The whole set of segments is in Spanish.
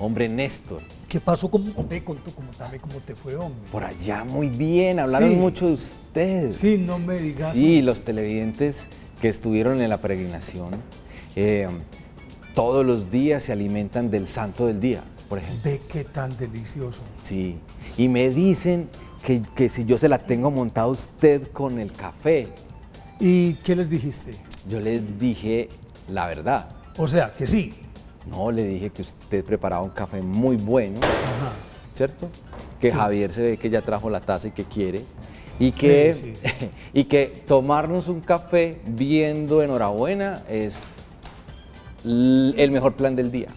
Hombre, Néstor. ¿Qué pasó con contame cómo te fue, hombre? Por allá muy bien, hablaron Sí. mucho de usted. Sí, no me digas. Sí, los televidentes que estuvieron en la peregrinación, todos los días se alimentan del santo del día, por ejemplo. Ve qué tan delicioso. Sí, y me dicen que si yo se la tengo montada a usted con el café, ¿Y qué les dijiste? yo les dije la verdad. O sea, que sí. No, le dije que usted preparaba un café muy bueno, Ajá. ¿cierto? Que Javier se ve que ya trajo la taza y que quiere. Y que, Sí. y que tomarnos un café viendo Enhorabuena es el mejor plan del día.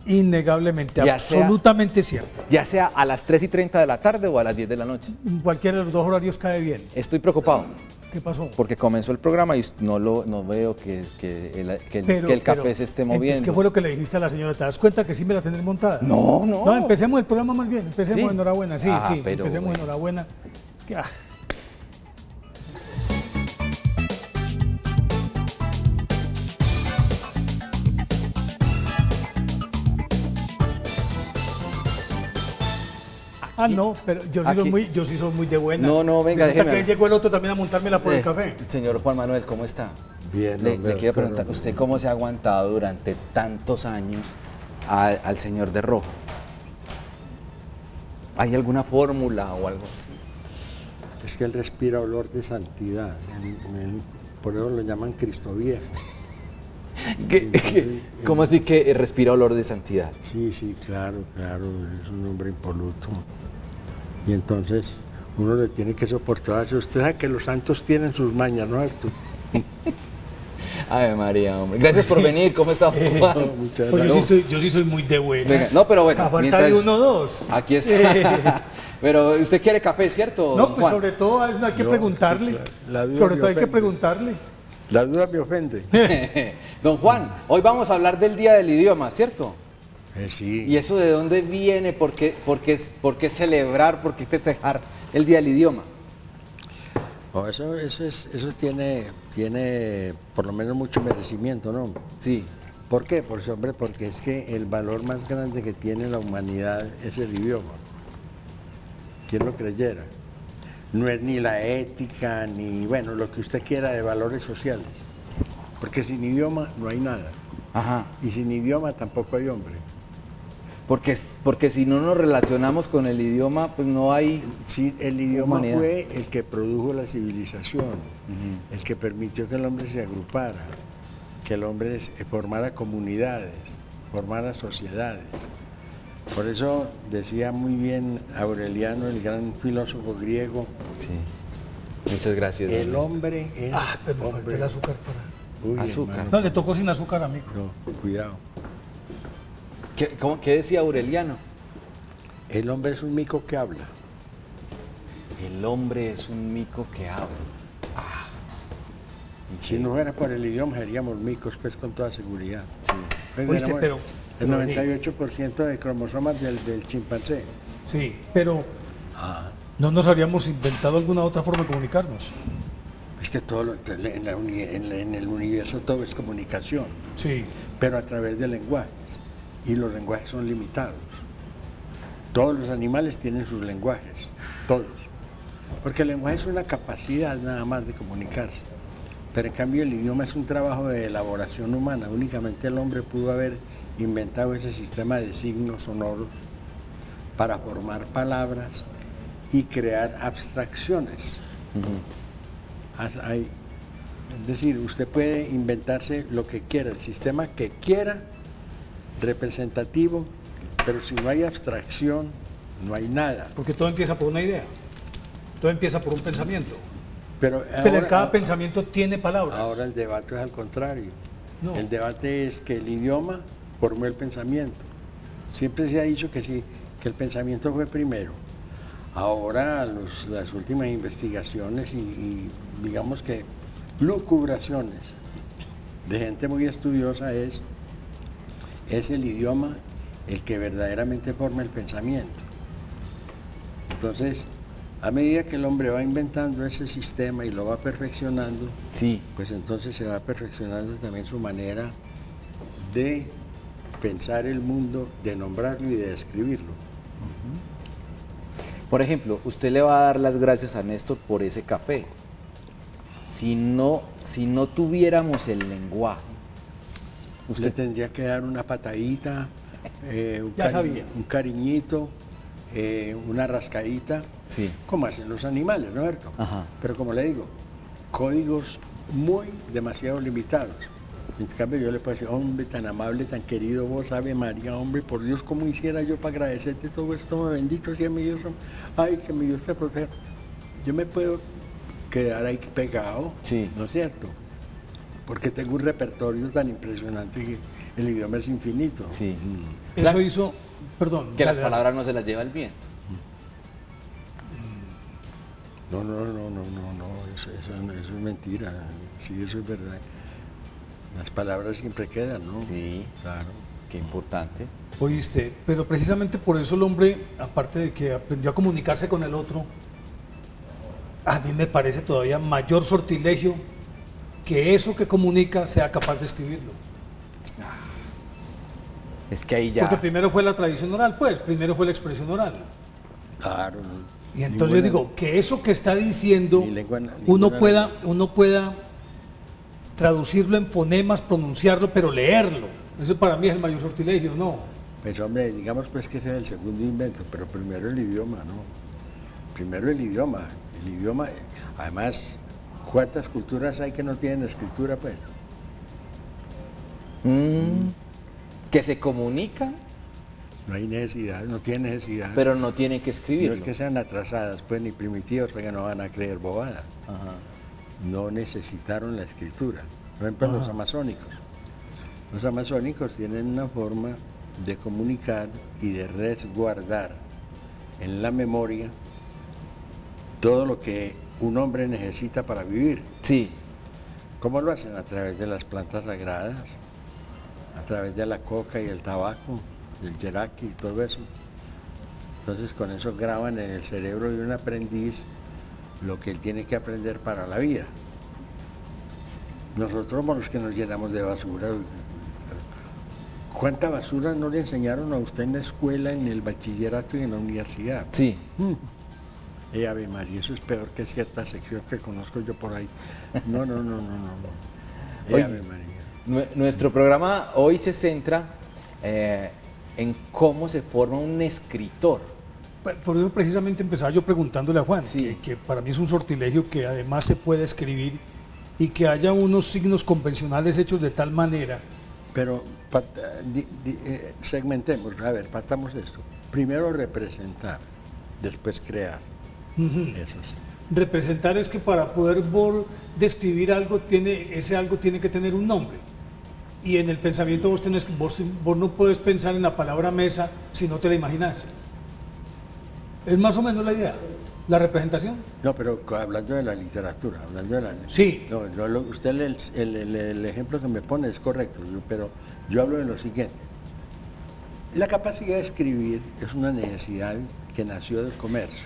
Innegablemente, Ya sea- absolutamente cierto. Ya sea a las 3:30 de la tarde o a las 10 de la noche. Cualquiera de los dos horarios cae bien. Estoy preocupado ¿Qué pasó? porque comenzó el programa y no veo que el café se esté moviendo. Entonces, ¿qué fue lo que le dijiste a la señora? ¿Te das cuenta que sí me la tendré montada? No. No, empecemos el programa más bien. Empecemos ¿Sí? enhorabuena. Sí, Ah, sí, pero empecemos bueno. enhorabuena. Que, no, pero yo sí soy muy de buena. No, venga, Resulta déjeme. que llegó el otro también a montármela por el café. Señor Juan Manuel, ¿cómo está? Bien, Le hombre, quiero doctor, preguntar, hombre. ¿usted cómo se ha aguantado durante tantos años al señor de rojo? ¿Hay alguna fórmula o algo así? Es que él respira olor de santidad. Por eso lo llaman Cristo Viejo. ¿Cómo así que respira olor de santidad? Sí, claro, es un hombre impoluto. Y entonces uno le tiene que soportar. Usted sabe que los santos tienen sus mañas, ¿no, Arturo? Ay, María, hombre. Gracias por venir. ¿Cómo está, Juan? Muchas Pues gracias. yo sí soy muy de buena. Venga, no, pero bueno, A falta mientras- de uno o dos. Aquí está. Pero usted quiere café, ¿cierto? No, don pues Juan? sobre todo hay que Yo, preguntarle. sí, claro. La duda Sobre me todo hay que ofende. preguntarle. La duda me ofende. Don Juan, hoy vamos a hablar del Día del Idioma, ¿cierto? Sí. ¿Y eso de dónde viene? ¿Por qué celebrar? ¿Por qué festejar el Día del Idioma? Oh, eso tiene por lo menos mucho merecimiento, ¿no? Sí. ¿Por qué? Pues, hombre, porque es que el valor más grande que tiene la humanidad es el idioma. ¿Quién lo creyera? No es ni la ética, ni, bueno, lo que usted quiera de valores sociales. Porque sin idioma no hay nada. Ajá. Y sin idioma tampoco hay hombre. Porque si no nos relacionamos con el idioma, pues no hay... Sí, el idioma Humanidad. fue el que produjo la civilización, el que permitió que el hombre se agrupara, que el hombre formara comunidades, formara sociedades. Por eso decía muy bien Aureliano, el gran filósofo griego, Sí. Muchas gracias. don el Néstor. hombre es Pero me falta hombre. el azúcar para. Uy, Azúcar. hermano, No, le tocó sin azúcar, amigo. no, cuidado. ¿Qué decía Aureliano? El hombre es un mico que habla. El hombre es un mico que habla. Si no fuera por el idioma seríamos micos, pues con toda seguridad. Sí. Pues, Oíste, éramos pero- el 98% de cromosomas del chimpancé. Sí, pero no nos habríamos inventado alguna otra forma de comunicarnos. Es que en el universo todo es comunicación, Sí. pero a través de lenguajes. Y los lenguajes son limitados. Todos los animales tienen sus lenguajes, todos. Porque el lenguaje es una capacidad nada más de comunicarse. Pero en cambio el idioma es un trabajo de elaboración humana. Únicamente el hombre pudo haber inventado ese sistema de signos sonoros para formar palabras y crear abstracciones. Es decir, usted puede inventarse lo que quiera, el sistema que quiera, representativo, pero si no hay abstracción, no hay nada. Porque todo empieza por una idea. Todo empieza por un pensamiento. Pero Pero cada pensamiento tiene palabras. ahora el debate es al contrario. No. El debate es que el idioma formó el pensamiento. Siempre se ha dicho que sí, que el pensamiento fue primero. Ahora las últimas investigaciones y digamos que lucubraciones de gente muy estudiosa es el idioma el que verdaderamente forma el pensamiento. Entonces, a medida que el hombre va inventando ese sistema y lo va Sí. pues entonces se va perfeccionando también su manera de pensar el mundo, de nombrarlo y de describirlo. Por ejemplo, usted le va a dar las gracias a Néstor por ese café. Si no tuviéramos el lenguaje, Usted tendría que dar una patadita, Ya sabía. un cariñito, una rascadita, sí, como hacen los animales, ¿no es cierto? Ajá. Pero como le digo, códigos demasiado limitados. En cambio yo le puedo decir, hombre, tan amable, tan querido vos, Ave María, hombre, por Dios, ¿cómo hiciera yo para agradecerte todo esto? Bendito sea mi Dios, ay, que mi Dios te proteja. Yo me puedo quedar ahí pegado, Sí. ¿no es cierto? Porque tengo un repertorio tan impresionante que el idioma es infinito. sí. Eso hizo, perdón. Que las dale, dale. palabras no se las lleva el viento. No, eso es mentira, sí, eso es verdad. Las palabras siempre quedan, ¿no? Sí, Claro. qué importante. Oíste, pero precisamente por eso el hombre, aparte de que aprendió a comunicarse con el otro, a mí me parece todavía mayor sortilegio que eso que comunica sea capaz de escribirlo. Es que ahí ya... Porque primero fue la tradición oral, pues, primero fue la expresión oral. Claro. Y entonces yo digo, que eso que está diciendo, Ni lengua- uno ninguna pueda traducirlo en fonemas, pronunciarlo, pero leerlo. Eso para mí es el mayor sortilegio, ¿no? Pues hombre, digamos pues que ese es el segundo invento, pero primero el idioma, ¿no? Primero el idioma. El idioma, además, ¿cuántas culturas hay que no tienen escritura, pues? Que se comunican, No hay necesidad, no tiene necesidad. pero no tienen que no escribirlo. es que sean atrasadas, pues, ni primitivas, porque no van a creer bobadas. Ajá. No necesitaron la escritura. Por ejemplo, los amazónicos. Los amazónicos tienen una forma de comunicar y de resguardar en la memoria todo lo que un hombre necesita para vivir. Sí, ¿Cómo lo hacen? A través de las plantas sagradas, a través de la coca y el tabaco, del yeraki y todo eso. Entonces con eso graban en el cerebro de un aprendiz lo que él tiene que aprender para la vida. Nosotros somos los que nos llenamos de basura. ¿Cuánta basura no le enseñaron a usted en la escuela, en el bachillerato y en la universidad? sí. Ave María, eso es peor que cierta sección que conozco yo por ahí. No. Oye, Ave María. Nuestro programa hoy se centra en cómo se forma un escritor. Por eso precisamente empezaba yo preguntándole a Juan, Sí. que para mí es un sortilegio que además se puede escribir y que haya unos signos convencionales hechos de tal manera. Pero segmentemos, a ver, partamos de esto. Primero representar, después crear. Eso sí. Representar es que para poder describir algo, ese algo tiene que tener un nombre. Y en el pensamiento vos no puedes pensar en la palabra mesa si no te la imaginas. Es más o menos la idea, la representación. No, pero hablando de la literatura, hablando de la... Sí. No, usted el ejemplo que me pone es correcto, pero yo hablo de lo siguiente. La capacidad de escribir es una necesidad que nació del comercio.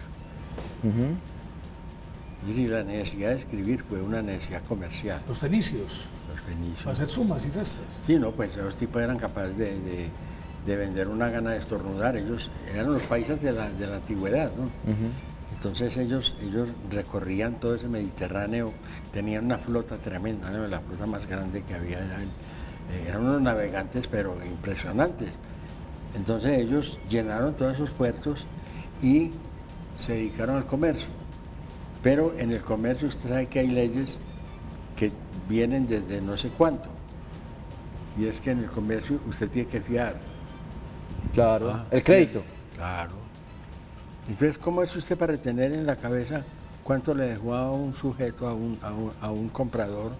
Y si la necesidad de escribir fue una necesidad comercial. Los fenicios, Los fenicios. para hacer sumas y restas. Sí, no, pues los tipos eran capaces de vender una gana de estornudar. Ellos eran los países de la antigüedad, ¿no? Entonces ellos recorrían todo ese Mediterráneo, tenían una flota tremenda, ¿no? La flota más grande que había allá. Eran unos navegantes, pero impresionantes. Entonces ellos llenaron todos esos puertos y se dedicaron al comercio. Pero en el comercio usted sabe que hay leyes que vienen desde no sé cuánto. Y es que en el comercio usted tiene que fiar. Claro. El crédito. Claro. Entonces, ¿cómo es usted para tener en la cabeza cuánto le dejó a un sujeto, a un comprador?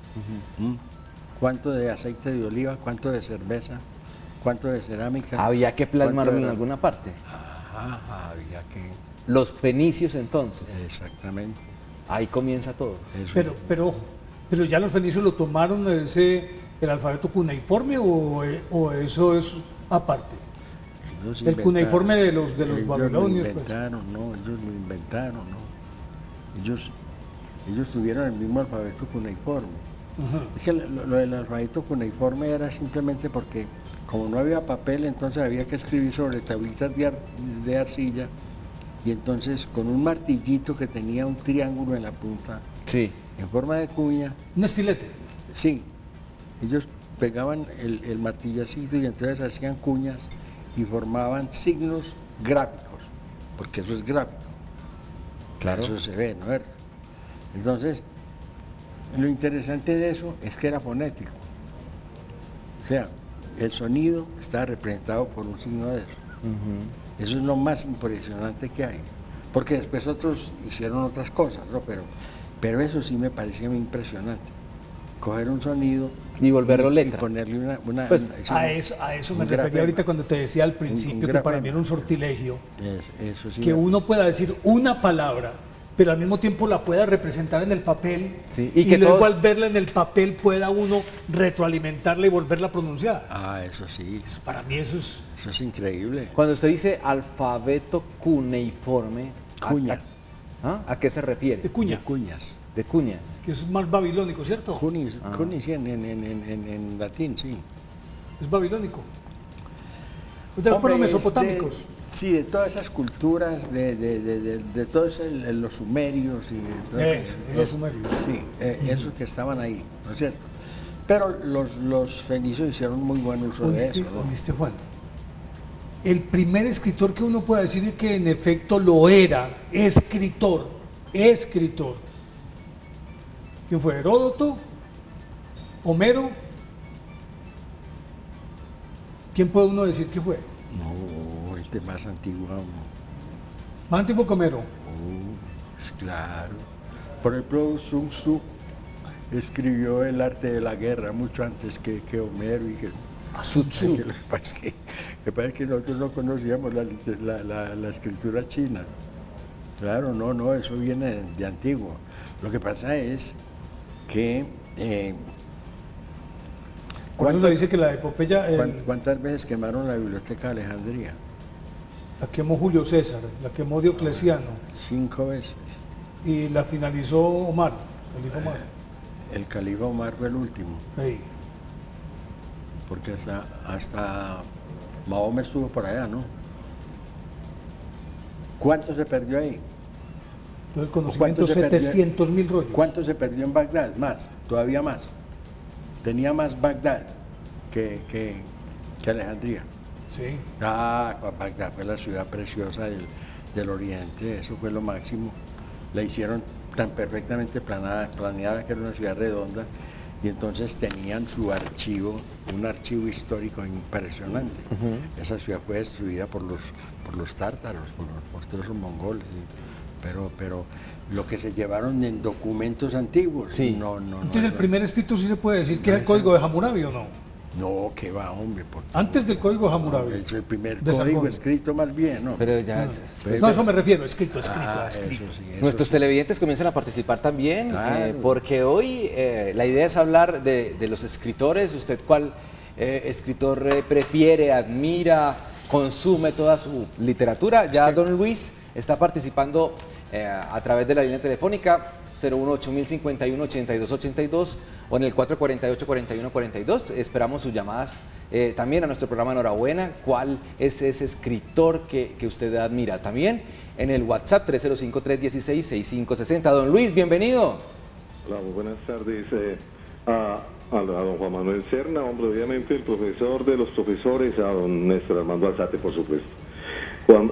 ¿Cuánto de aceite de oliva? ¿Cuánto de cerveza? ¿Cuánto de cerámica? Había que plasmarlo ¿Cuánto en de- alguna parte. Ajá, había que... Los fenicios entonces. Exactamente. Ahí comienza todo. Eso. Pero ojo, pero ya los fenicios lo tomaron el alfabeto cuneiforme o eso es aparte. Ellos El cuneiforme de los ellos babilonios, Lo pues. inventaron, no, ellos lo inventaron, no. Ellos tuvieron el mismo alfabeto cuneiforme. Es que lo del alfabeto cuneiforme era simplemente porque como no había papel, entonces había que escribir sobre tablitas de arcilla, y entonces con un martillito que tenía un triángulo en la punta, Sí. en forma de cuña, Un estilete. sí, ellos pegaban el martillacito y entonces hacían cuñas y formaban signos gráficos, porque eso es gráfico. Claro. Eso se ve, ¿no es? Entonces, lo interesante de eso es que era fonético. O sea, el sonido está representado por un signo de eso. Eso es lo más impresionante que hay. Porque después otros hicieron otras cosas, ¿no? Pero eso sí me parecía muy impresionante. Coger un sonido Y volverlo letra. y ponerle Pues, A eso me un refería grafema. ahorita cuando te decía al principio que para mí era un sortilegio. Eso sí Que me- uno pueda decir una palabra, pero al mismo tiempo la pueda representar en el papel, Sí, y y que luego todos- al verla en el papel pueda uno retroalimentarla y volverla a pronunciar. Ah, eso sí, Para mí eso es... eso es increíble. Cuando usted dice alfabeto cuneiforme, Cuña. ¿a qué se refiere? de cuña, De cuñas. De cuñas. que es más babilónico, ¿cierto? Cunis, cunis sí, en latín, sí. Es babilónico. Ustedes Hombre, fueron es mesopotámicos. Sí, de todas esas culturas, de todos los sumerios y de todo eso. Los sumerios. Sí, esos que estaban ahí, ¿no es cierto? Pero los fenicios hicieron muy buen uso de eso, ¿no? ¿Oíste, Juan? El primer escritor que uno puede decir que en efecto lo era, escritor. ¿Quién fue? ¿Heródoto? ¿Homero? ¿Quién puede uno decir que fue? No, este más antiguo. Más antiguo que Homero. Es claro. Por ejemplo, Sun Tzu escribió El arte de la guerra mucho antes que Homero y que... Sutsu. Lo que pasa es que nosotros no conocíamos la escritura china. Claro, no, eso viene de antiguo. Lo que pasa es que... Por eso se dice que la epopeya ¿Cuántas veces quemaron la biblioteca de Alejandría? la quemó Julio César, la quemó Diocleciano 5 veces. y la finalizó Omar, el hijo Omar. El califa Omar fue el último, Ahí. porque hasta Mahoma estuvo por allá, ¿no? ¿Cuánto se perdió ahí? Todo el conocimiento, ¿Cuánto se perdió? 700.000 rollos. ¿Cuánto se perdió en Bagdad? Más, todavía más. Tenía más Bagdad que Alejandría. Sí. Bagdad fue la ciudad preciosa del oriente, eso fue lo máximo. La hicieron tan perfectamente planeada que era una ciudad redonda, y entonces tenían su archivo, un archivo histórico impresionante. Esa ciudad fue destruida por los tártaros, por todos los mongoles, pero lo que se llevaron en documentos antiguos, Sí. no. Entonces el eso- primer escrito sí se puede decir que es el código de Hammurabi, ¿o no? No, que va, hombre, Antes del código de Hammurabi. es el primer De código Sargon. escrito más bien, ¿no? Pero ya... Pues- No, a eso me refiero, escrito. Eso sí, eso Nuestros sí. televidentes comienzan a participar también, Claro. porque hoy la idea es hablar de los escritores. ¿Usted cuál escritor prefiere, admira, consume toda su literatura? Ya don Luis está participando a través de la línea telefónica 018-051-8282 o en el 448-4142. Esperamos sus llamadas también a nuestro programa Enhorabuena. ¿Cuál es ese escritor que usted admira? También en el WhatsApp 305-316-6560. Don Luis, bienvenido. Hola, muy buenas tardes a don Juan Manuel Serna, hombre, obviamente el profesor de los profesores, a don Néstor Armando Alzate, por supuesto. Juan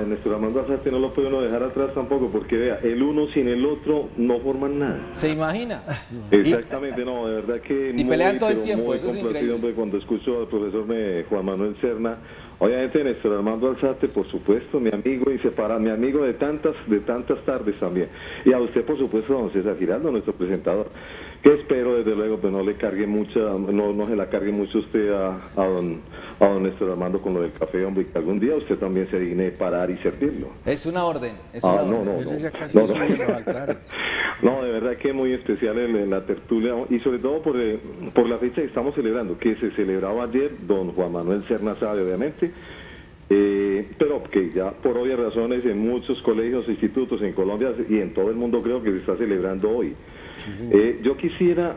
Néstor Armando Alzate no lo puede uno dejar atrás tampoco, porque vea, el uno sin el otro no forman nada. ¿Se imagina? Exactamente, no, de verdad que Y pelean todo el pero tiempo, muy eso es complacido, increíble. hombre, cuando escucho al profesor Juan Manuel Serna, obviamente Néstor Armando Alzate, por supuesto, mi amigo mi amigo de tantas tardes también, y a usted, por supuesto, don César Giraldo, nuestro presentador, que espero desde luego pues no le cargue no se la cargue mucho usted a don Néstor Armando con lo del café, hombre, y que algún día usted también se digne parar y servirlo. Es una orden. Es una orden. Él ya casi No, sube los altares. No, de verdad que muy especial en la tertulia, y sobre todo por la fecha que estamos celebrando, que se celebraba ayer, don Juan Manuel Serna sabe, obviamente, pero que ya por obvias razones en muchos colegios e institutos en Colombia y en todo el mundo creo que se está celebrando hoy. Yo quisiera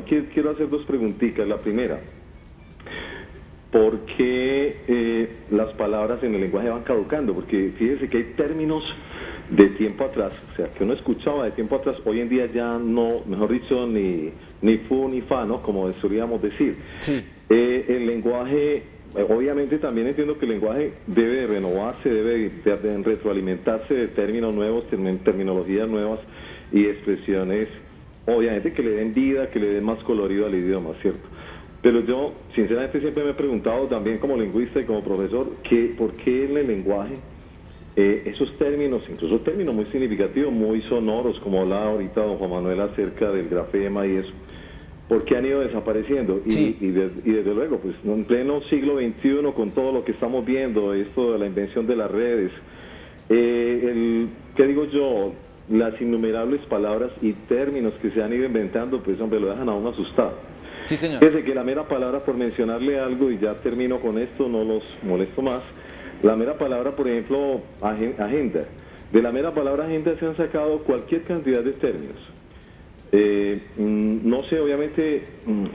quiero hacer dos preguntitas. La primera, ¿por qué las palabras en el lenguaje van caducando? Porque fíjese que hay términos de tiempo atrás, o sea, que uno escuchaba de tiempo atrás, hoy en día ya no, mejor dicho, ni fu ni fa, ¿no? Como solíamos decir. Sí. El lenguaje, obviamente también entiendo que el lenguaje debe de renovarse, debe de retroalimentarse de términos nuevos, terminologías nuevas y expresiones, obviamente que le den vida, que le den más colorido al idioma, ¿cierto? Pero yo, sinceramente, siempre me he preguntado también como lingüista y como profesor, ¿por qué en el lenguaje esos términos, incluso términos muy significativos, muy sonoros, como hablaba ahorita don Juan Manuel acerca del grafema y eso, ¿por qué han ido desapareciendo? Sí. Y desde luego, pues en pleno siglo XXI, con todo lo que estamos viendo, esto de la invención de las redes, ¿qué digo yo? Las innumerables palabras y términos que se han ido inventando, pues hombre, lo dejan a uno asustado. Sí, señor. Desde que la mera palabra, por mencionarle algo, y ya termino con esto, no los molesto más, la mera palabra, por ejemplo, agenda. De la mera palabra agenda se han sacado cualquier cantidad de términos. No sé, obviamente,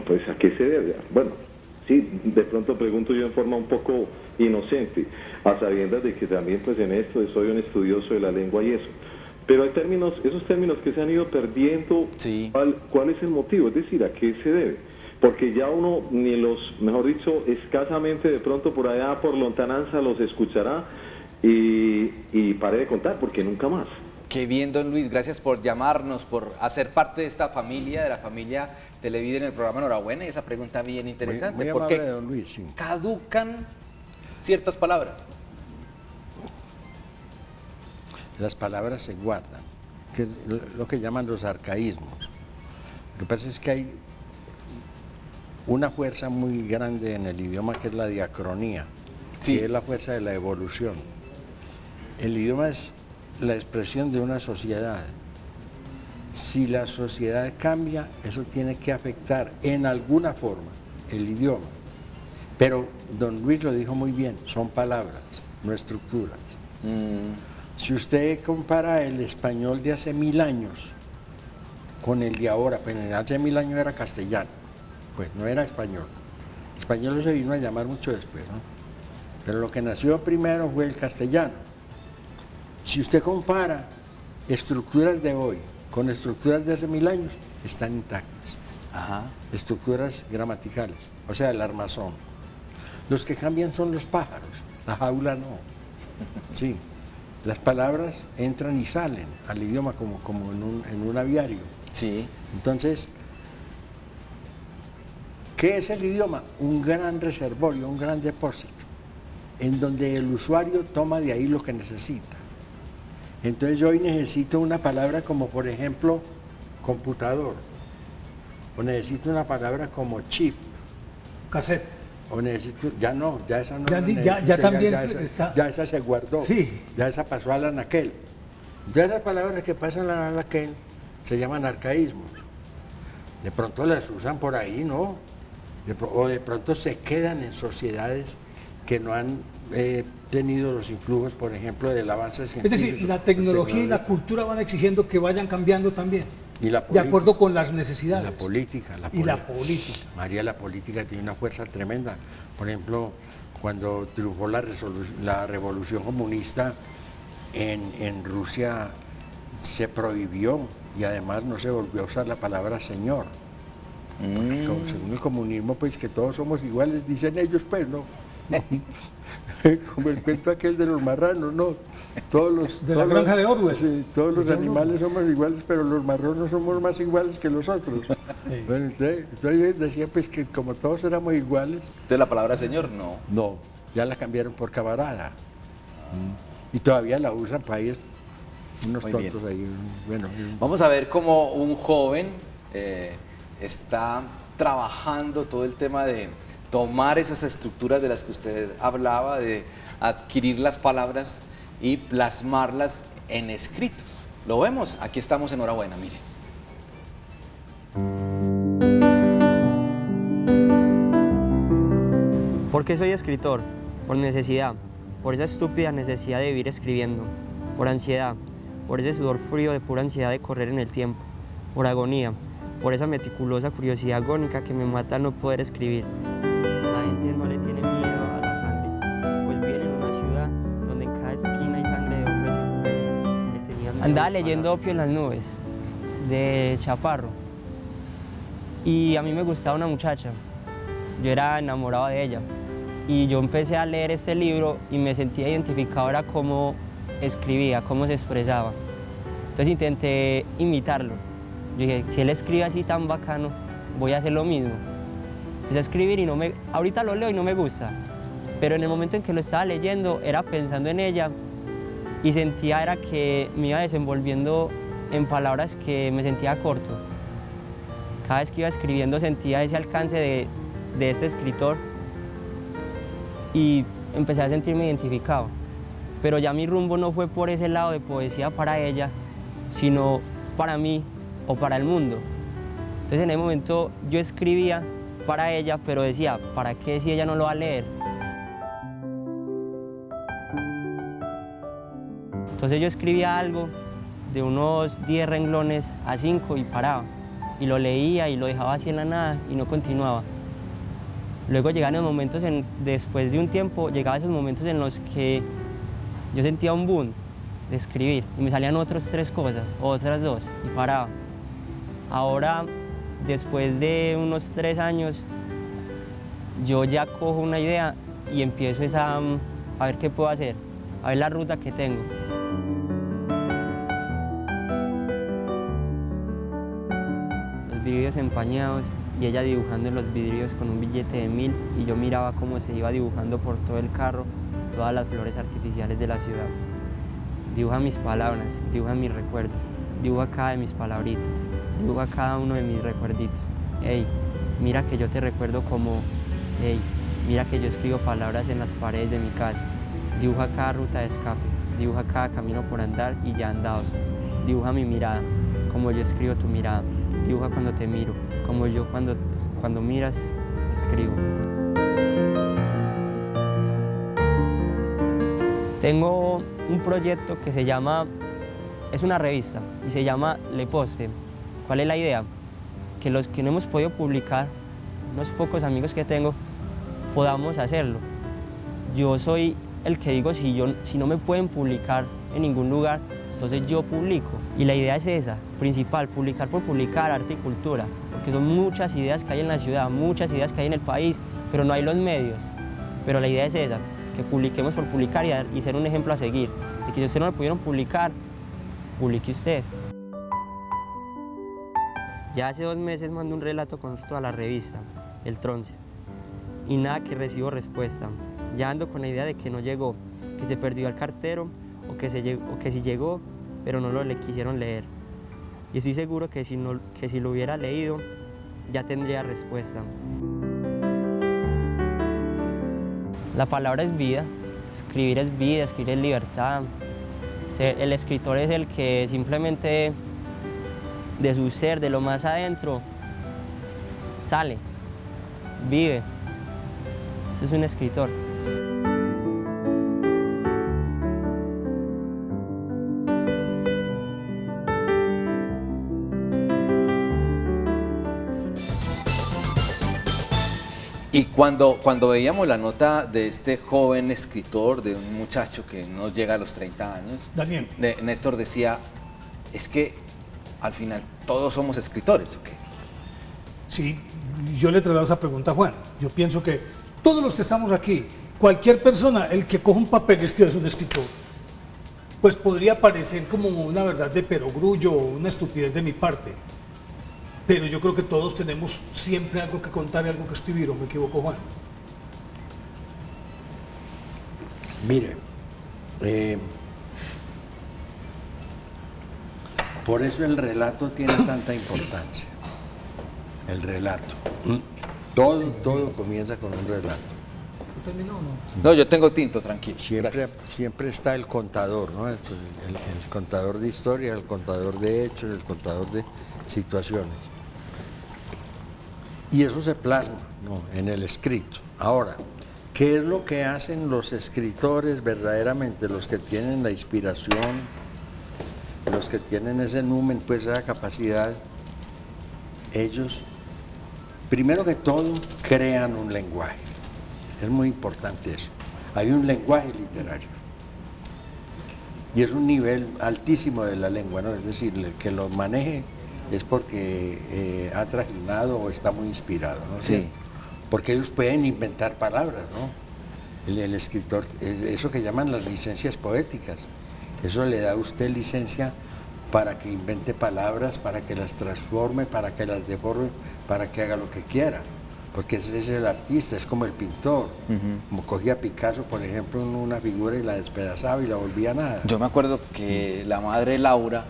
pues a qué se debe. Bueno, sí, de pronto pregunto yo en forma un poco inocente, a sabiendas de que también pues en esto soy un estudioso de la lengua y eso. Pero hay términos, esos términos que se han ido perdiendo, Sí. ¿cuál es el motivo? Es decir, ¿a qué se debe? Porque ya uno ni los, mejor dicho, escasamente de pronto por allá por lontananza los escuchará y pare de contar, porque nunca más. Qué bien, don Luis, gracias por llamarnos, por hacer parte de esta familia, de la familia Televida en el programa Enhorabuena, y esa pregunta bien interesante. Muy ¿Por amable, qué don Luis, sí. caducan ciertas palabras? Las palabras se guardan, que es lo que llaman los arcaísmos. Lo que pasa es que hay una fuerza muy grande en el idioma que es la diacronía, Sí. que es la fuerza de la evolución. El idioma es la expresión de una sociedad. Si la sociedad cambia, eso tiene que afectar en alguna forma el idioma. Pero don Luis lo dijo muy bien, son palabras, no estructuras. Si usted compara el español de hace 1000 años con el de ahora, pues hace 1000 años era castellano, pues no era español. Español se vino a llamar mucho después, ¿no? Pero lo que nació primero fue el castellano. Si usted compara estructuras de hoy con estructuras de hace 1000 años, están intactas. Ajá. Estructuras gramaticales, o sea, el armazón. Los que cambian son los pájaros, la jaula no. Sí, las palabras entran y salen al idioma como en un aviario. Sí. Entonces, ¿qué es el idioma? Un gran reservorio, un gran depósito, en donde el usuario toma de ahí lo que necesita. Entonces yo hoy necesito una palabra como, por ejemplo, computador, o necesito una palabra como chip, Cassette. o necesito, ya no, ya esa no Ya la di- necesito, ya también esa, está. ya esa se guardó, Sí. ya esa pasó al anaquel. Ya las palabras que pasan al anaquel se llaman arcaísmos. De pronto las usan por ahí, ¿no? O de pronto se quedan en sociedades que no han tenido los influjos, por ejemplo, del avance Es científico. decir, la tecnología y la cultura van exigiendo que vayan cambiando también, Y la de política, acuerdo con las y necesidades. la política. Y la política. María, la política tiene una fuerza tremenda. Por ejemplo, cuando triunfó la revolución comunista en Rusia, se prohibió y además no se volvió a usar la palabra señor. Porque según el comunismo, pues que todos somos iguales, dicen ellos, pues, ¿no? Como el cuento aquel de los marranos, ¿no? De la granja de Orwell. Sí, todos los animales somos iguales, pero los marranos somos más iguales que los otros. Bueno, entonces ellos decían pues que como todos éramos iguales, Entonces la palabra señor, no. no, ya la cambiaron por camarada. Y todavía la usan para ir unos Muy tontos ahí. Bueno, Vamos a ver cómo un joven está trabajando todo el tema de tomar esas estructuras de las que usted hablaba, de adquirir las palabras y plasmarlas en escrito. Lo vemos, aquí estamos, enhorabuena, mire. ¿Por qué soy escritor? Por necesidad, por esa estúpida necesidad de vivir escribiendo, por ansiedad, por ese sudor frío de pura ansiedad de correr en el tiempo, por agonía, por esa meticulosa curiosidad agónica que me mata al no poder escribir. La gente no le tiene miedo a la sangre, pues vive en una ciudad donde en cada esquina hay sangre de hombres y mujeres. Andaba leyendo Opio en las nubes, de Chaparro, y a mí me gustaba una muchacha, yo era enamorado de ella, y yo empecé a leer este libro y me sentía identificado, era cómo escribía, cómo se expresaba. Entonces intenté imitarlo. Yo dije, si él escribe así tan bacano, voy a hacer lo mismo. Empecé a escribir y ahorita lo leo y no me gusta, pero en el momento en que lo estaba leyendo era pensando en ella y sentía era que me iba desenvolviendo en palabras que me sentía corto. Cada vez que iba escribiendo sentía ese alcance de este escritor y empecé a sentirme identificado. Pero ya mi rumbo no fue por ese lado de poesía para ella, sino para mí o para el mundo. Entonces en ese momento yo escribía para ella, pero decía, ¿para qué si ella no lo va a leer? Entonces yo escribía algo de unos 10 renglones a 5 y paraba. Y lo leía y lo dejaba así en la nada y no continuaba. Luego llegaban los momentos, después de un tiempo, llegaban esos momentos en los que yo sentía un boom de escribir y me salían otras 3 cosas, o otras 2 y paraba. Ahora, después de unos 3 años, yo ya cojo una idea y empiezo a ver qué puedo hacer, a ver la ruta que tengo. Los vidrios empañados y ella dibujando en los vidrios con un billete de 1000 y yo miraba cómo se iba dibujando por todo el carro todas las flores artificiales de la ciudad. Dibuja mis palabras, dibuja mis recuerdos, dibuja cada de mis palabritas, dibuja cada uno de mis recuerditos. Ey, mira que yo te recuerdo como, ey, mira que yo escribo palabras en las paredes de mi casa. Dibuja cada ruta de escape, dibuja cada camino por andar y ya andados. Dibuja mi mirada, como yo escribo tu mirada. Dibuja cuando te miro, como yo cuando miras, escribo. Tengo un proyecto que se llama, es una revista y se llama Le Poste. ¿Cuál es la idea? Que los que no hemos podido publicar, unos pocos amigos que tengo, podamos hacerlo. Yo soy el que digo, si no me pueden publicar en ningún lugar, entonces yo publico. Y la idea es esa, principal, publicar por publicar, arte y cultura, porque son muchas ideas que hay en la ciudad, muchas ideas que hay en el país, pero no hay los medios. Pero la idea es esa, que publiquemos por publicar y ser un ejemplo a seguir. De que si ustedes no lo pudieron publicar, publique usted. Ya hace 2 meses mandé un relato corto a la revista, El Tronce, y nada que recibo respuesta. Ya ando con la idea de que no llegó, que se perdió al cartero o que si llegó, pero no lo quisieron leer. Y estoy seguro que si lo hubiera leído, ya tendría respuesta. La palabra es vida, escribir es vida, escribir es libertad. El escritor es el que simplemente de su ser, de lo más adentro, sale, vive. Eso es un escritor. Y cuando veíamos la nota de este joven escritor, de un muchacho que no llega a los 30 años, Daniel, Néstor decía, es que al final todos somos escritores, ¿o qué? sí, yo le traslado esa pregunta a Juan. Yo pienso que todos los que estamos aquí, cualquier persona, el que coja un papel y escriba es un escritor, pues podría parecer como una verdad de perogrullo o una estupidez de mi parte. Pero yo creo que todos tenemos siempre algo que contar y algo que escribir, ¿o me equivoco, Juan? Mire, por eso el relato tiene tanta importancia. El relato. Todo comienza con un relato. ¿Terminó o no? No, yo tengo tinto, tranquilo. Siempre está el contador, ¿no? El contador de historia, el contador de hechos, el contador de situaciones. Y eso se plasma, ¿no?, en el escrito. Ahora, ¿qué es lo que hacen los escritores verdaderamente, los que tienen la inspiración, los que tienen ese numen, pues esa capacidad? ellos, primero que todo, crean un lenguaje. Es muy importante eso. Hay un lenguaje literario. Y es un nivel altísimo de la lengua, ¿no? Es decir, el que lo maneje es porque ha trajinado o está muy inspirado, ¿no? Sí. Porque ellos pueden inventar palabras, ¿no? El escritor, eso que llaman las licencias poéticas, eso le da a usted licencia para que invente palabras, para que las transforme, para que las deforme, para que haga lo que quiera. Porque ese es el artista, es como el pintor. Como cogía Picasso, por ejemplo, en una figura y la despedazaba y la volvía nada. Yo me acuerdo que la madre Laura,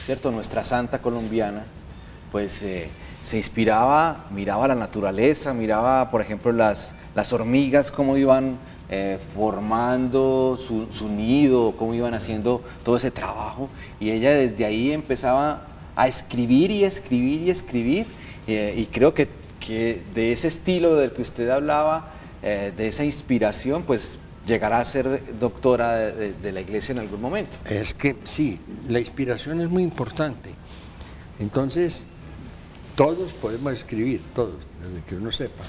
¿cierto? Nuestra santa colombiana, pues se inspiraba, miraba la naturaleza, miraba, por ejemplo, las hormigas, cómo iban formando su nido, cómo iban haciendo todo ese trabajo, y ella desde ahí empezaba a escribir y escribir y escribir, y creo que de ese estilo del que usted hablaba, de esa inspiración, pues llegará a ser doctora de la iglesia en algún momento. Es que sí, la inspiración es muy importante. Entonces, todos podemos escribir, todos, desde que uno sepa.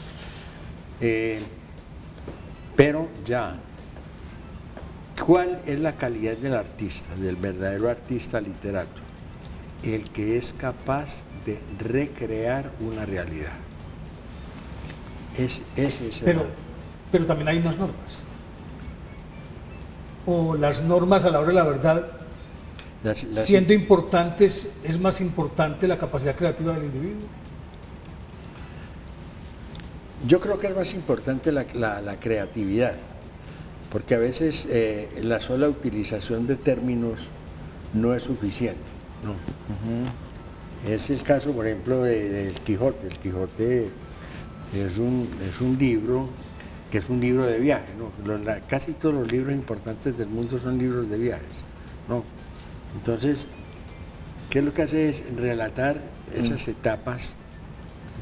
Pero ya, ¿cuál es la calidad del artista, del verdadero artista literato? El que es capaz de recrear una realidad. Pero también hay unas normas. O las normas a la hora de la verdad, siendo importantes, ¿es más importante la capacidad creativa del individuo? Yo creo que es más importante la creatividad, porque a veces la sola utilización de términos no es suficiente, ¿no? Es el caso, por ejemplo, del Quijote. El Quijote es un libro que es un libro de viaje, ¿no? Casi todos los libros importantes del mundo son libros de viajes, ¿no? Entonces, ¿qué es lo que hace? Es relatar esas etapas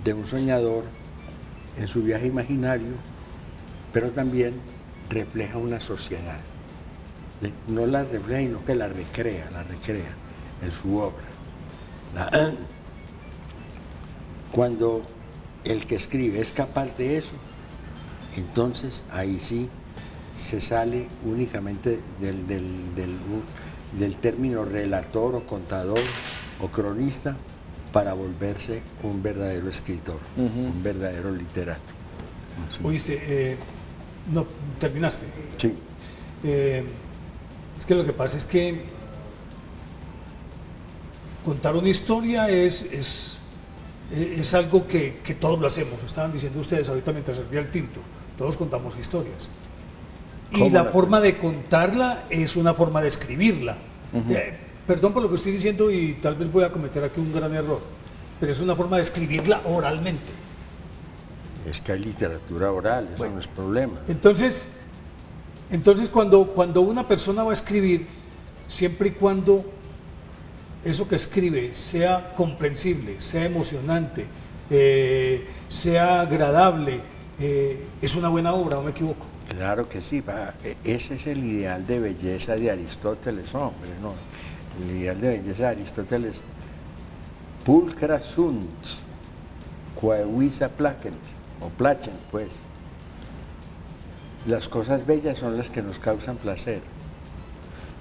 de un soñador en su viaje imaginario, pero también refleja una sociedad. No la refleja, sino que la recrea en su obra. Cuando el que escribe es capaz de eso, entonces ahí sí se sale únicamente del término relator o contador o cronista para volverse un verdadero escritor, un verdadero literato. Sí. Oíste, no, terminaste. Sí. Es que lo que pasa es que contar una historia es algo que todos lo hacemos. Estaban diciendo ustedes ahorita mientras servía el tinto, todos contamos historias. Y la forma de contarla es una forma de escribirla. Perdón por lo que estoy diciendo y tal vez voy a cometer aquí un gran error, pero es una forma de escribirla oralmente. Es que hay literatura oral, eso no es problema. Entonces cuando una persona va a escribir, siempre y cuando eso que escribe sea comprensible, sea emocionante, sea agradable, es una buena obra, ¿o me equivoco? Claro que sí, ese es el ideal de belleza de Aristóteles, hombre, ¿no? El ideal de belleza de Aristóteles, pulcra sunt, quae visa placent, o placent, pues. Las cosas bellas son las que nos causan placer.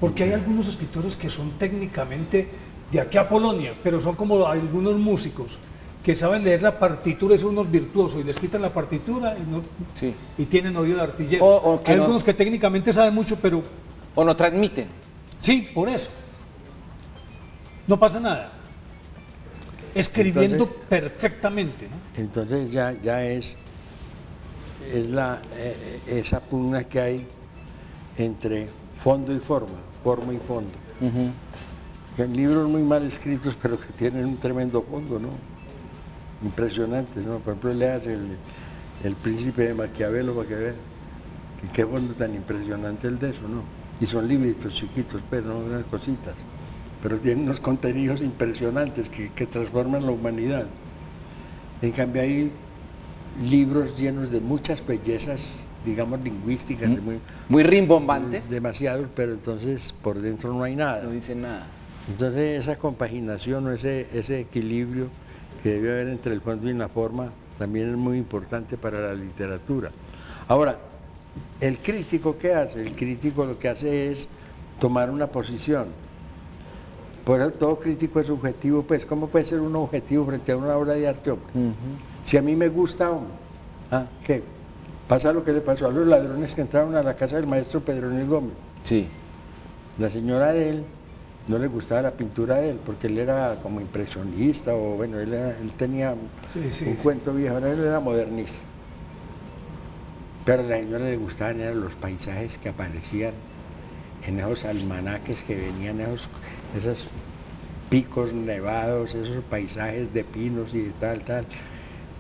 Porque hay algunos escritores que son técnicamente de aquí a Polonia, pero son como algunos músicos que saben leer la partitura, son unos virtuosos y les quitan la partitura y tienen oído de artillero. Hay algunos que técnicamente saben mucho, pero... O no transmiten. Sí, por eso. No pasa nada. Escribiendo entonces, perfectamente, ¿no? Entonces ya es esa pugna que hay entre fondo y forma y fondo. Que hay libros muy mal escritos, pero que tienen un tremendo fondo, ¿no? Impresionante, ¿no? Por ejemplo, leas el Príncipe de Maquiavelo para que vean qué fondo tan impresionante el de eso, ¿no? Y son libritos chiquitos, pero no unas cositas, pero tienen unos contenidos impresionantes que transforman la humanidad. En cambio hay libros llenos de muchas bellezas, digamos, lingüísticas, muy rimbombantes. Demasiado, pero entonces por dentro no hay nada. No dicen nada. Entonces esa compaginación o ese equilibrio que debe haber entre el fondo y la forma también es muy importante para la literatura. Ahora, ¿el crítico qué hace? El crítico lo que hace es tomar una posición. Por eso todo crítico es subjetivo, pues, ¿cómo puede ser un objetivo frente a una obra de arte, hombre? Si a mí me gusta, hombre, ¿qué? Pasa lo que le pasó a los ladrones que entraron a la casa del maestro Pedronil Gómez. Sí. La señora de él no le gustaba la pintura de él, porque él era como impresionista, o bueno, él tenía un cuento viejo, ahora él era modernista. Pero a la señora le gustaban eran los paisajes que aparecían en esos almanaques que venían, esos picos nevados, esos paisajes de pinos y de tal.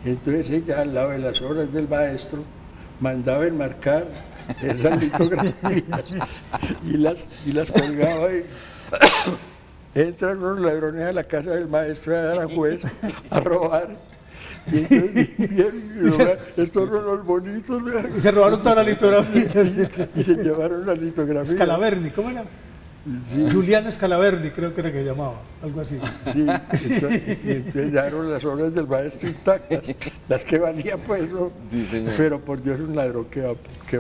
Entonces ella, al lado de las obras del maestro, mandaba enmarcar esas litografías y las colgaba ahí. Entran los ladrones a la casa del maestro de Aranjuez a robar. Y entonces estos son los bonitos. Y se robaron toda la litografía. Y se llevaron la litografía. Scalaverni, ¿cómo era? Sí. Juliano Scalaverni, creo que era que llamaba, algo así. Sí, entonces llevaron las obras del maestro intactas, las que valían, pues, ¿no? Sí, señor. Pero por Dios, un ladrón, ¿qué va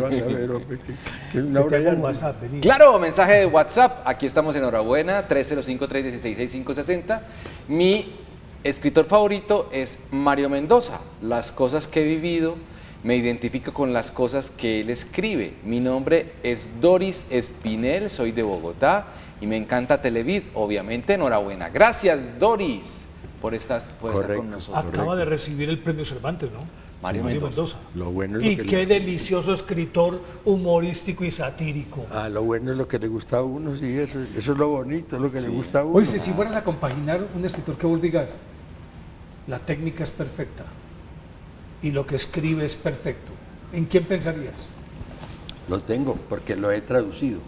a saber, hombre? Que una obra ya... WhatsApp, claro, mensaje de WhatsApp, aquí estamos, enhorabuena, 305-316-6560. Mi escritor favorito es Mario Mendoza. Las cosas que he vivido, me identifico con las cosas que él escribe. Mi nombre es Doris Espinel, soy de Bogotá y me encanta Televid. Obviamente, enhorabuena. Gracias, Doris, por estar con nosotros. Acaba de recibir el premio Cervantes, ¿no? Mario Mendoza. Lo bueno es y qué delicioso escritor humorístico y satírico. Lo bueno es lo que le gusta a uno, sí, eso es lo bonito, lo que le gusta a uno. Oye, si fueras a compaginar un escritor que vos digas, la técnica es perfecta y lo que escribe es perfecto, ¿en quién pensarías? Lo tengo, porque lo he traducido.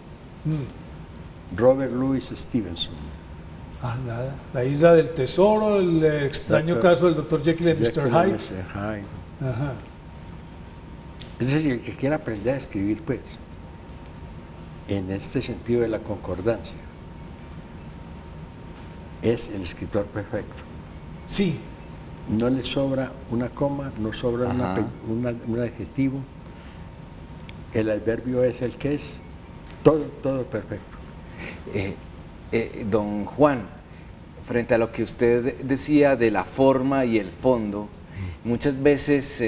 Robert Louis Stevenson. Nada. La isla del tesoro, el extraño caso del Dr. Jekyll y Mr. Hyde. Ajá. Es decir, el que quiera aprender a escribir, pues, en este sentido de la concordancia, es el escritor perfecto. Sí. No le sobra una coma, no sobra un adjetivo. El adverbio es el que es, todo perfecto. Don Juan, frente a lo que usted decía de la forma y el fondo, muchas veces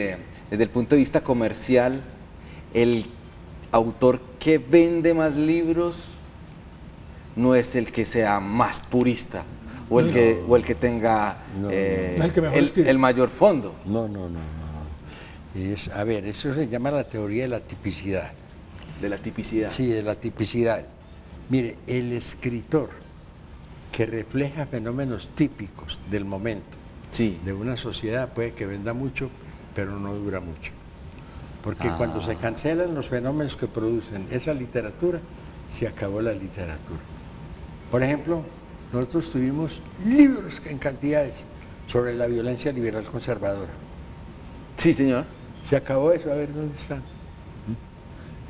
desde el punto de vista comercial, el autor que vende más libros no es el que sea más purista o el que tenga el mayor fondo. No. A ver, eso se llama la teoría de la tipicidad. ¿De la tipicidad? Sí, de la tipicidad. Mire, el escritor que refleja fenómenos típicos del momento de una sociedad puede que venda mucho, pero no dura mucho. Porque cuando se cancelan los fenómenos que producen esa literatura, se acabó la literatura. Por ejemplo, nosotros tuvimos libros en cantidades sobre la violencia liberal conservadora. Sí, señor. Se acabó eso, a ver dónde están.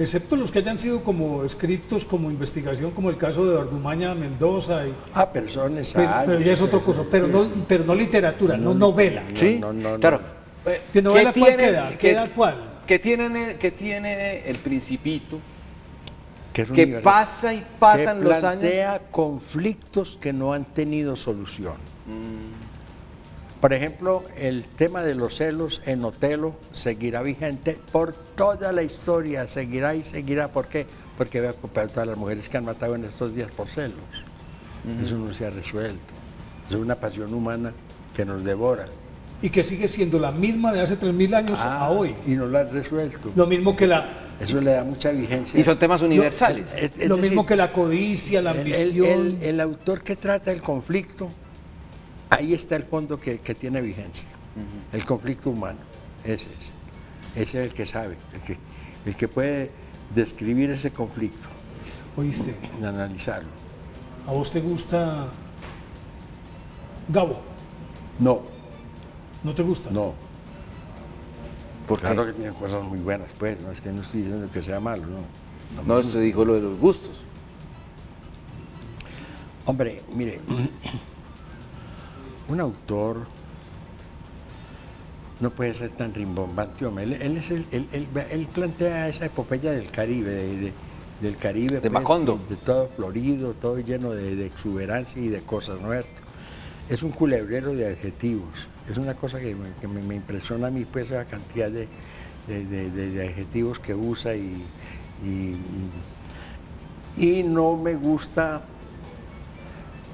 Excepto los que hayan sido como escritos como investigación, como el caso de Ardumaña Mendoza. Pero son ensayos. Pero ya es otro cosa, pero no literatura, no novela. Sí, claro. ¿De novela cuál queda? ¿Queda cuál? ¿Qué tiene El Principito? Que pasa y pasan los años. Plantea conflictos que no han tenido solución. Por ejemplo, el tema de los celos en Otelo seguirá vigente por toda la historia, seguirá y seguirá. ¿Por qué? Porque voy a ocupar todas las mujeres que han matado en estos días por celos. Eso no se ha resuelto. Es una pasión humana que nos devora. Y que sigue siendo la misma de hace 3000 años a hoy. Y no la ha resuelto. Lo mismo que Eso le da mucha vigencia. Y son temas universales. Lo mismo que la codicia, la ambición. El autor que trata el conflicto, ahí está el fondo que tiene vigencia. El conflicto humano, ese es el que sabe, el que puede describir ese conflicto. ¿Oíste? Y analizarlo. ¿A vos te gusta Gabo? No. ¿No te gusta? No. ¿Por qué? Claro que tiene cosas muy buenas, pues, no es que no estoy diciendo que sea malo, no. No, usted dijo lo de los gustos. Hombre, mire, un autor no puede ser tan rimbombante, hombre. Él plantea esa epopeya del Caribe, del Caribe. De Macondo. De todo florido, todo lleno de exuberancia y de cosas, ¿no? Es un culebrero de adjetivos. Es una cosa que me impresiona a mí, pues, esa cantidad de adjetivos que usa y no me gusta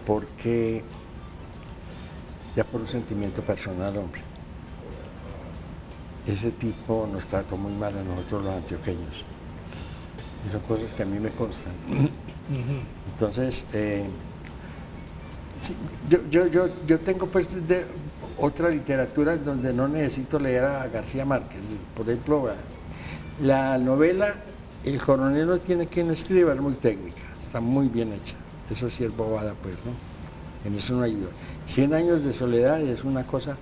porque, ya por un sentimiento personal, hombre, ese tipo nos trató muy mal a nosotros los antioqueños. Y son cosas que a mí me constan. Entonces, sí, yo tengo pues otra literatura en donde no necesito leer a García Márquez. Por ejemplo, la novela El coronel no tiene quien escriba, es muy técnica, está muy bien hecha. Eso sí es bobada, pues, ¿no? En eso no ayuda. 100 años de soledad es una cosa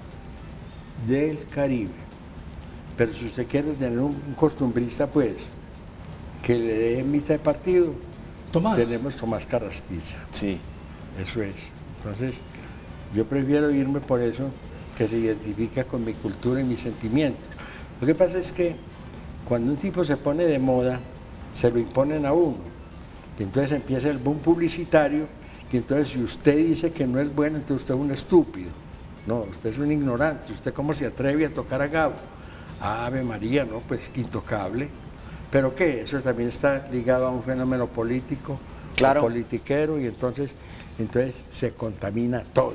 del Caribe. Pero si usted quiere tener un costumbrista, pues, que le dé mitad de partido, tenemos Tomás Carrasquilla. Sí. Eso es. Entonces, yo prefiero irme por eso, que se identifica con mi cultura y mis sentimientos. Lo que pasa es que cuando un tipo se pone de moda, se lo imponen a uno. Y entonces empieza el boom publicitario, y entonces si usted dice que no es bueno, entonces usted es un estúpido. No, usted es un ignorante. ¿Usted cómo se atreve a tocar a Gabo? Ave María, no, pues intocable. ¿Pero qué? Eso también está ligado a un fenómeno político, claro, politiquero, y entonces se contamina todo.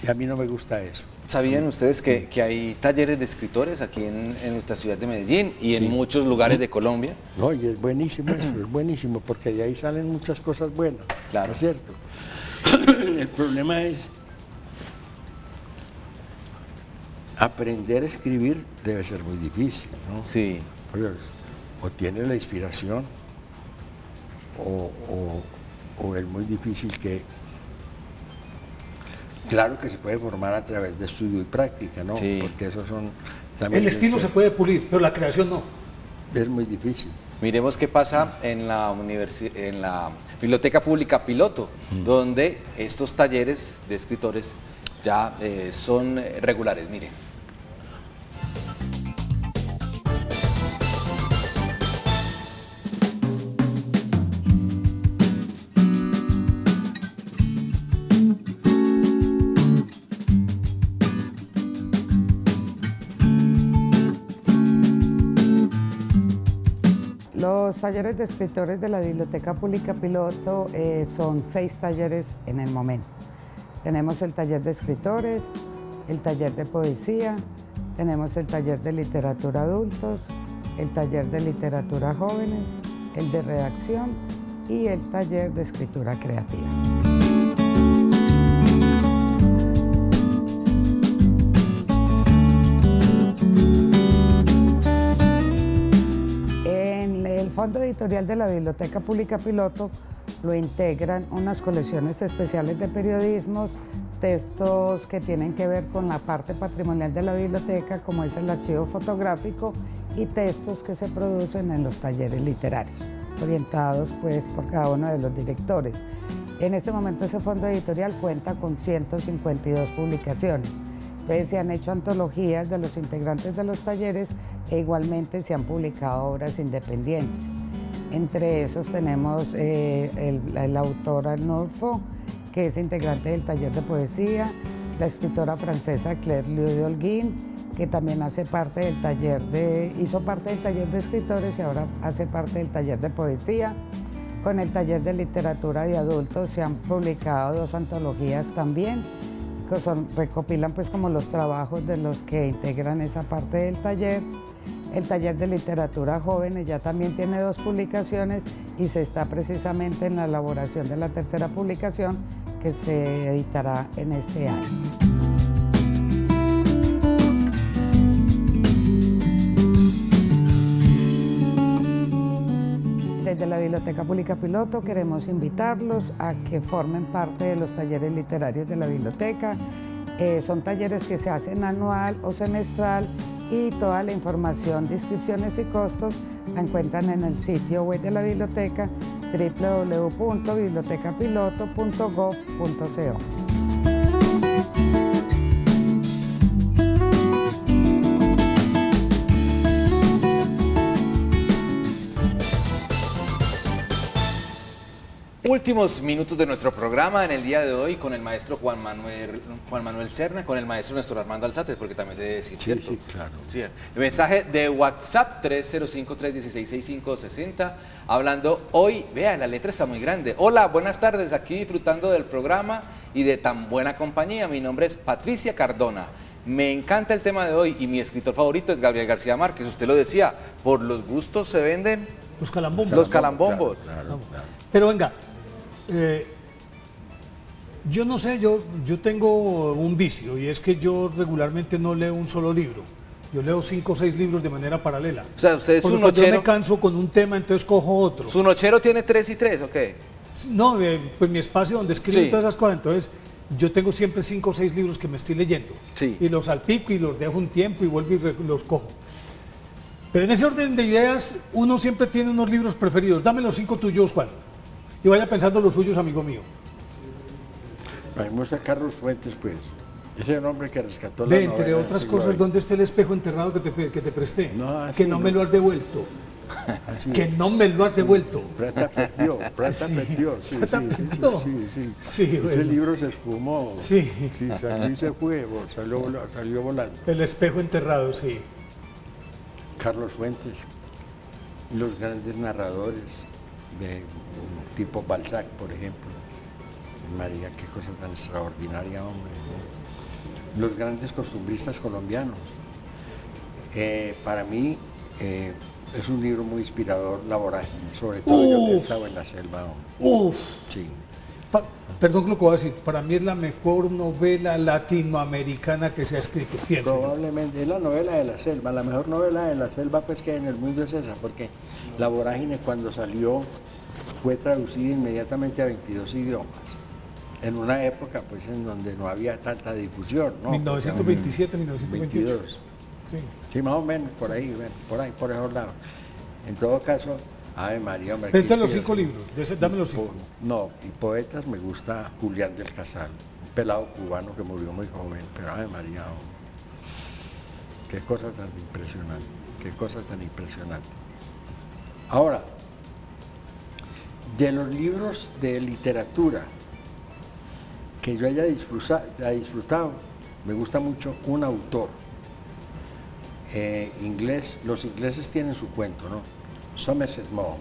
Y a mí no me gusta eso. ¿Sabían ustedes que hay talleres de escritores aquí en nuestra ciudad de Medellín y en muchos lugares de Colombia? No, y es buenísimo eso, es buenísimo, porque de ahí salen muchas cosas buenas, claro, ¿no es cierto? El problema es aprender a escribir debe ser muy difícil, ¿no? Sí. O tiene la inspiración, o es muy difícil que... Claro que se puede formar a través de estudio y práctica, ¿no? Sí. Porque esos son... También el estilo se puede pulir, pero la creación no. Es muy difícil. Miremos qué pasa en la Biblioteca Pública Piloto, donde estos talleres de escritores ya son regulares. Miren. Los talleres de escritores de la Biblioteca Pública Piloto son 6 talleres en el momento. Tenemos el taller de escritores, el taller de poesía, tenemos el taller de literatura adultos, el taller de literatura jóvenes, el de redacción y el taller de escritura creativa. El fondo editorial de la Biblioteca Pública Piloto lo integran unas colecciones especiales de periodismos, textos que tienen que ver con la parte patrimonial de la biblioteca, como es el archivo fotográfico, y textos que se producen en los talleres literarios, orientados pues por cada uno de los directores. En este momento ese fondo editorial cuenta con 152 publicaciones. Entonces se han hecho antologías de los integrantes de los talleres e igualmente se han publicado obras independientes. Entre esos tenemos el autor Arnulfo, que es integrante del taller de poesía, la escritora francesa Claire Liu de Holguín, que también hace parte del taller hizo parte del taller de escritores y ahora hace parte del taller de poesía. Con el taller de literatura de adultos se han publicado 2 antologías también, que recopilan pues como los trabajos de los que integran esa parte del taller. El taller de literatura jóvenes ya también tiene 2 publicaciones y se está precisamente en la elaboración de la 3ª publicación que se editará en este año. Desde la Biblioteca Pública Piloto queremos invitarlos a que formen parte de los talleres literarios de la biblioteca. Son talleres que se hacen anual o semestral y toda la información de inscripciones y costos la encuentran en el sitio web de la biblioteca www.bibliotecapiloto.gov.co. Últimos minutos de nuestro programa en el día de hoy con el maestro Juan Manuel Serna, con el maestro Néstor Armando Alzate, porque también se debe decir, Sí, ¿cierto? sí, claro. Sí, el mensaje de WhatsApp 305-316-6560, hablando hoy, vea, la letra está muy grande. Hola, buenas tardes, aquí disfrutando del programa y de tan buena compañía. Mi nombre es Patricia Cardona. Me encanta el tema de hoy y mi escritor favorito es Gabriel García Márquez. Usted lo decía, por los gustos se venden Los calambombos. los calambombos. Claro. Pero venga, yo no sé, yo tengo un vicio y es que yo regularmente no leo un solo libro. Yo leo 5 o 6 libros de manera paralela. O sea, usted es Porque un cuando yo nochero. me canso con un tema, entonces cojo otro. ¿Su nochero tiene 3 y 3 o qué? No, pues mi espacio donde escribo Sí. todas esas cosas, entonces yo tengo siempre 5 o 6 libros que me estoy leyendo. Sí. Y los salpico y los dejo un tiempo y vuelvo y los cojo. Pero en ese orden de ideas, uno siempre tiene unos libros preferidos. Dame los 5 tuyos, Juan. Y vaya pensando los suyos, amigo mío. A mí me gusta Carlos Fuentes, pues. Ese hombre que rescató la Ve, novela entre del otras siglo cosas, XX. ¿dónde está el espejo enterrado que te presté? No, así que no no. me lo has devuelto. Así Que es. no me lo has devuelto. Plata perdió, plata Sí. perdió. Sí, Plata sí, perdió. sí, sí. Sí, Ese bueno. libro se esfumó. Sí. Sí, salió y se fue, salió volando. El espejo enterrado, sí. Carlos Fuentes, los grandes narradores de tipo Balzac, por ejemplo. María, qué cosa tan extraordinaria, hombre. Los grandes costumbristas colombianos. Para mí es un libro muy inspirador, La Vorágine, sobre todo yo que he estado en la selva. Hombre. Uf. Sí. Perdón lo que voy a decir, para mí es la mejor novela latinoamericana que se ha escrito, pienso yo. Probablemente es la novela de la selva, la mejor novela de la selva pues que hay en el mundo es esa, porque La Vorágine cuando salió fue traducida inmediatamente a 22 idiomas, en una época pues en donde no había tanta difusión, ¿no? 1927, 1928. 22. Sí. Sí, más o menos, por ahí, bueno, por esos lados. En todo caso, Ave María, hombre. Pero qué entonces los 5 inspiración. libros, dame los 5. No, y poetas me gusta Julián del Casal, un pelado cubano que murió muy joven, pero Ave María, hombre, qué cosa tan impresionante, qué cosa tan impresionante. Ahora, de los libros de literatura que yo haya disfrutado, me gusta mucho un autor inglés, los ingleses tienen su cuento, ¿no? Somerset Maugham.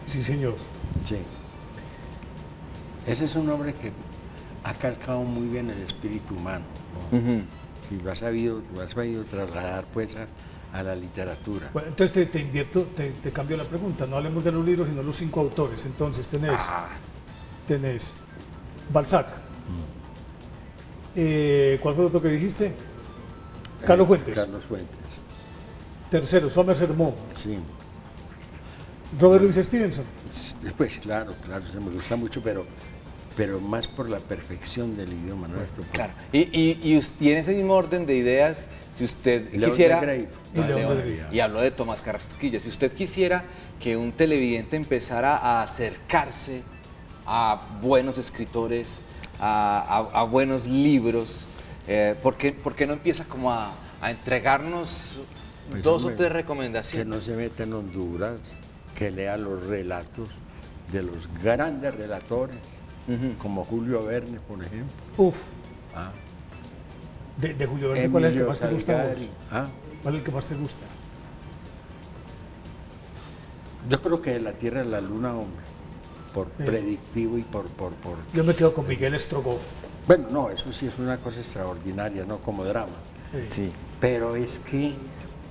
Sí, señor. Sí. Ese es un hombre que ha calcado muy bien el espíritu humano, ¿no? Ujú. Sí, lo has sabido trasladar pues a la literatura. Bueno, entonces te cambio la pregunta. No hablemos de los libros, sino los 5 autores. Entonces tenés Balzac. ¿Cuál fue el otro que dijiste? Carlos Fuentes. Carlos Fuentes, Tercero, Somerset Maugham. sí. Robert Louis Stevenson. Pues claro, se me gusta mucho, pero más por la perfección del idioma nuestro. Claro. Y en ese mismo orden de ideas, si usted León quisiera... de Grey. Y León de León. Grey. Y habló de Tomás Carrasquilla. Si usted quisiera que un televidente empezara a acercarse a buenos escritores, a buenos libros, ¿por qué no empieza como a entregarnos Pues, 2 o hombre, 3 que recomendaciones? no se meta en Honduras, que lea los relatos de los grandes relatores, Ujú. como Julio Verne, por ejemplo. Uf. Ah, De Julio Verne, ¿cuál es el que Emilio más te gusta a vos? Salgari. Ah, ¿Cuál es el que más te gusta? yo creo que de La Tierra a la Luna, hombre, por Sí. predictivo y por... Yo me quedo con Miguel Strogoff. Bueno, no, eso sí es una cosa extraordinaria, ¿no? Como drama. Sí. Pero es que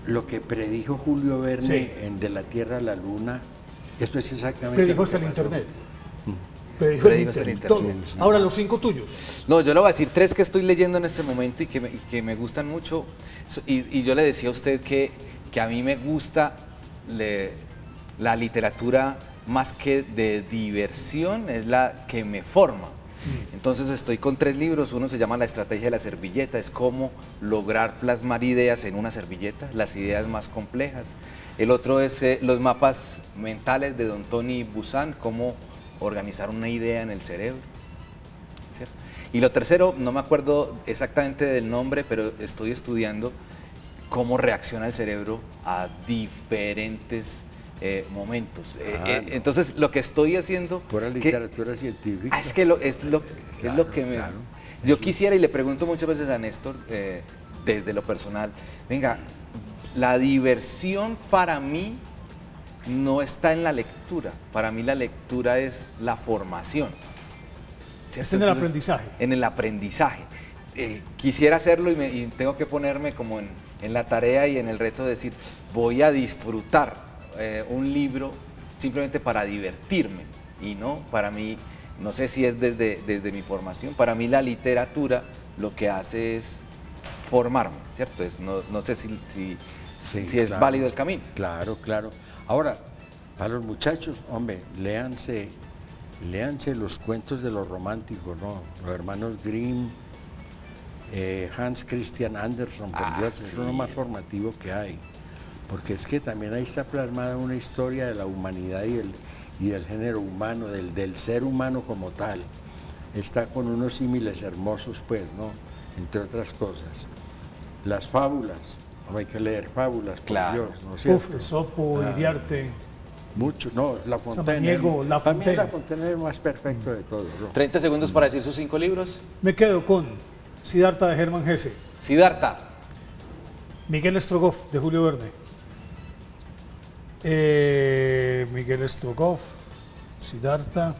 lo que predijo Julio Verne Sí. en De la Tierra a la Luna, eso es exactamente Predijo lo hasta que el pasó. internet. Predijo Predijo hasta el el internet. internet, todo. sí. Ahora los 5 tuyos. No, yo le voy a decir 3 que estoy leyendo en este momento y que me gustan mucho. Y yo le decía a usted que a mí me gusta la literatura más que de diversión, es la que me forma. Entonces estoy con 3 libros. Uno se llama La estrategia de la servilleta, es cómo lograr plasmar ideas en una servilleta, las ideas más complejas. El otro es Los mapas mentales de Don Tony Buzan, cómo organizar una idea en el cerebro, ¿cierto? Y lo tercero, no me acuerdo exactamente del nombre, pero estoy estudiando cómo reacciona el cerebro a diferentes momentos. Entonces, lo que estoy haciendo... Pura literatura científica. Es lo que me... Claro. Yo quisiera, y le pregunto muchas veces a Néstor, desde lo personal, venga, la diversión para mí no está en la lectura. Para mí la lectura es la formación. ¿Cierto? Está en el aprendizaje. En el aprendizaje. Quisiera hacerlo y tengo que ponerme como en la tarea y en el reto de decir, voy a disfrutar un libro simplemente para divertirme. Y no, para mí, no sé si es desde mi formación, para mí la literatura lo que hace es formarme, ¿cierto? No sé si es claro, válido el camino. Claro, claro. Ahora, para los muchachos, hombre, léanse los cuentos de los románticos, ¿no? Los hermanos Grimm, Hans Christian Andersen, por Dios, sí. es lo más formativo que hay. Porque es que también ahí está plasmada una historia de la humanidad y del género humano, del ser humano como tal. Está con unos símiles hermosos, pues, ¿no? Entre otras cosas. Las fábulas, hay que leer fábulas, por Claro. Dios, ¿no es cierto? Esopo, Iriarte. Mucho, no, La Fontaine. Samaniego, La Para mí Fontaine. La Fontaine es el más perfecto de todos, ¿no? 30 segundos para decir sus 5 libros. Me quedo con Siddhartha de Hermann Hesse, Siddhartha. Miguel Strogoff de Julio Verne. Miguel Strogoff, Siddhartha.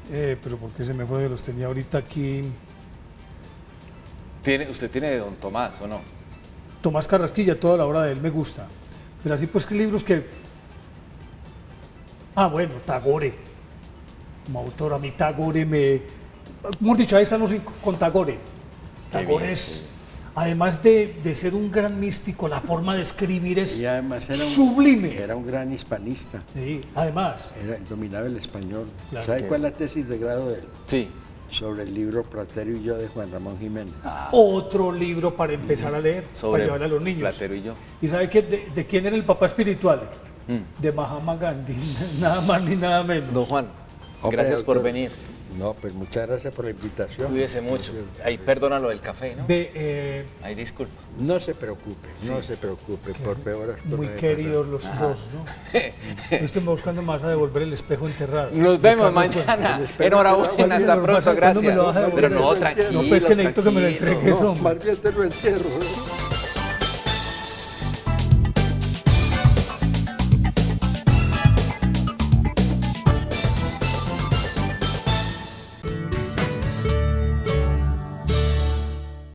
Pero ¿por qué se me fue? Los tenía ahorita aquí. Usted tiene de Don Tomás, ¿o no? Tomás Carrasquilla, toda la obra de él me gusta. Pero así pues que libros que... bueno, Tagore. Como autor, a mí Tagore me... Hemos dicho, ahí están los 5 con Tagore. Tagore bien, es... sí. Además de ser un gran místico, la forma de escribir es Y además sublime. Era un gran hispanista. Sí, además. Dominaba el español. Claro. ¿Sabe cuál es la tesis de grado de él? Sí. Sobre el libro Platero y yo de Juan Ramón Jiménez. Otro libro para empezar a leer, para llevarle a los niños. Platero y yo. ¿Y sabe qué? ¿De quién era el papá espiritual? De Mahatma Gandhi, nada más ni nada menos. Don Juan, Hombre, gracias por doctor. venir. No, pues muchas gracias por la invitación. Cuídese mucho. Ahí perdona lo del café, ¿no? Ahí disculpa. No se preocupe, no se preocupe, por peor las Muy cosas queridos los dos, ¿no? Estoy buscando más a devolver el espejo enterrado. Nos vemos mañana. Enhorabuena, hasta pronto, ¿Cuándo me lo vas a gracias. devolver? Pero no, tranquilo. No, pues que necesito que me lo entregues, No, hombre. más bien te lo entierro.